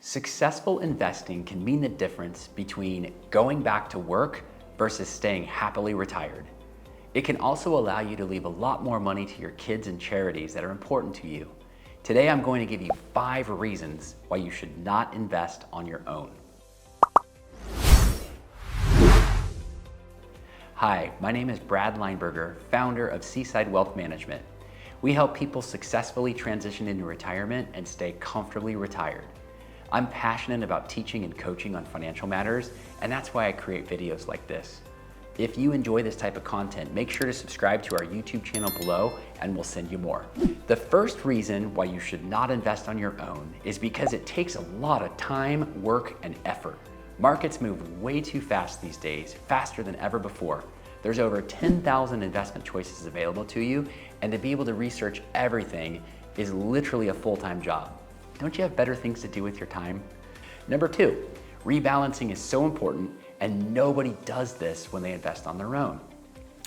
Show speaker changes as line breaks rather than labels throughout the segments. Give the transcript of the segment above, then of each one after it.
Successful investing can mean the difference between going back to work versus staying happily retired. It can also allow you to leave a lot more money to your kids and charities that are important to you. Today, I'm going to give you 5 reasons why you should not invest on your own. Hi, my name is Brad Lineberger, founder of Seaside Wealth Management. We help people successfully transition into retirement and stay comfortably retired. I'm passionate about teaching and coaching on financial matters, and that's why I create videos like this. If you enjoy this type of content, make sure to subscribe to our YouTube channel below and we'll send you more. The first reason why you should not invest on your own is because it takes a lot of time, work, and effort. Markets move way too fast these days, faster than ever before. There's over 10,000 investment choices available to you, and to be able to research everything is literally a full-time job. Don't you have better things to do with your time? Number 2, rebalancing is so important, and nobody does this when they invest on their own.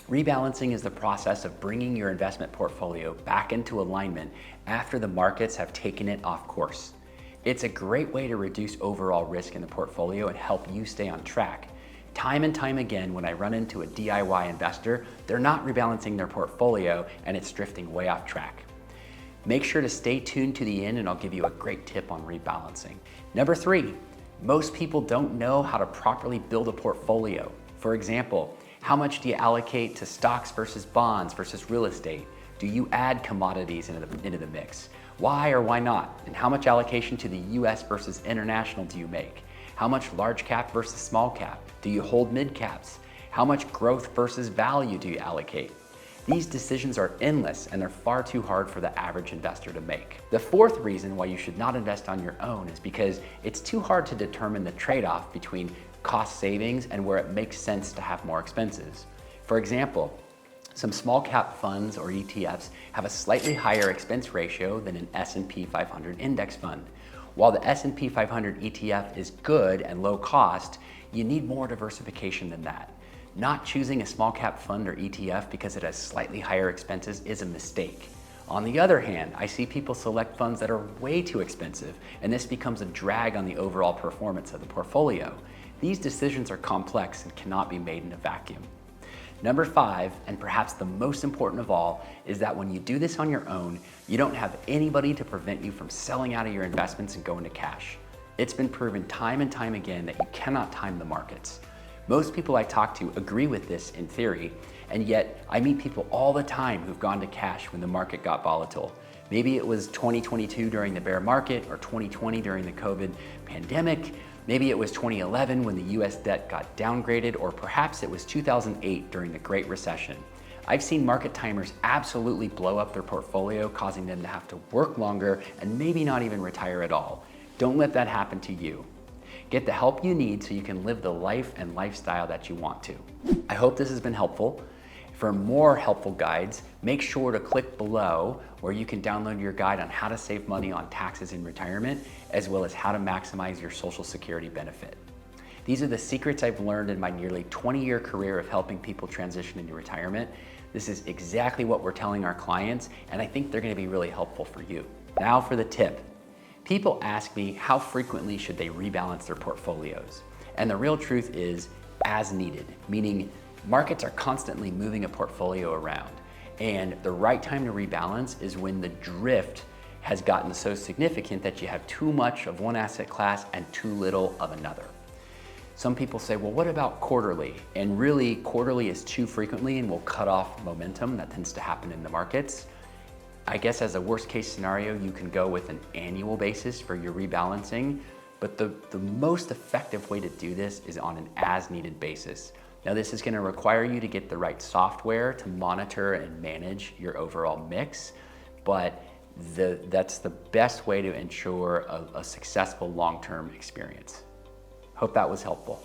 Rebalancing is the process of bringing your investment portfolio back into alignment after the markets have taken it off course. It's a great way to reduce overall risk in the portfolio and help you stay on track. Time and time again, when I run into a DIY investor, they're not rebalancing their portfolio and it's drifting way off track. Make sure to stay tuned to the end and I'll give you a great tip on rebalancing. Number 3, most people don't know how to properly build a portfolio. For example, how much do you allocate to stocks versus bonds versus real estate? Do you add commodities into the mix? Why or why not? And how much allocation to the US versus international do you make? How much large cap versus small cap? Do you hold mid caps? How much growth versus value do you allocate? These decisions are endless and they're far too hard for the average investor to make. The 4th reason why you should not invest on your own is because it's too hard to determine the trade-off between cost savings and where it makes sense to have more expenses. For example, some small cap funds or ETFs have a slightly higher expense ratio than an S&P 500 index fund. While the S&P 500 ETF is good and low cost, you need more diversification than that. Not choosing a small cap fund or ETF because it has slightly higher expenses is a mistake. On the other hand, I see people select funds that are way too expensive, and this becomes a drag on the overall performance of the portfolio. These decisions are complex and cannot be made in a vacuum. Number 5, and perhaps the most important of all, is that when you do this on your own, you don't have anybody to prevent you from selling out of your investments and going to cash. It's been proven time and time again that you cannot time the markets. Most people I talk to agree with this in theory, and yet I meet people all the time who've gone to cash when the market got volatile. Maybe it was 2022 during the bear market or 2020 during the COVID pandemic. Maybe it was 2011 when the US debt got downgraded, or perhaps it was 2008 during the Great Recession. I've seen market timers absolutely blow up their portfolio, causing them to have to work longer and maybe not even retire at all. Don't let that happen to you. Get the help you need so you can live the life and lifestyle that you want to. I hope this has been helpful. For more helpful guides, make sure to click below where you can download your guide on how to save money on taxes in retirement, as well as how to maximize your Social Security benefit. These are the secrets I've learned in my nearly 20-year career of helping people transition into retirement. This is exactly what we're telling our clients, and I think they're going to be really helpful for you. Now for the tip. People ask me how frequently should they rebalance their portfolios? And the real truth is as needed, meaning markets are constantly moving a portfolio around. And the right time to rebalance is when the drift has gotten so significant that you have too much of one asset class and too little of another. Some people say, well, what about quarterly? And really, quarterly is too frequently and will cut off momentum. That tends to happen in the markets. I guess as a worst case scenario, you can go with an annual basis for your rebalancing, but the most effective way to do this is on an as needed basis. Now this is gonna require you to get the right software to monitor and manage your overall mix, but that's the best way to ensure a successful long-term experience. Hope that was helpful.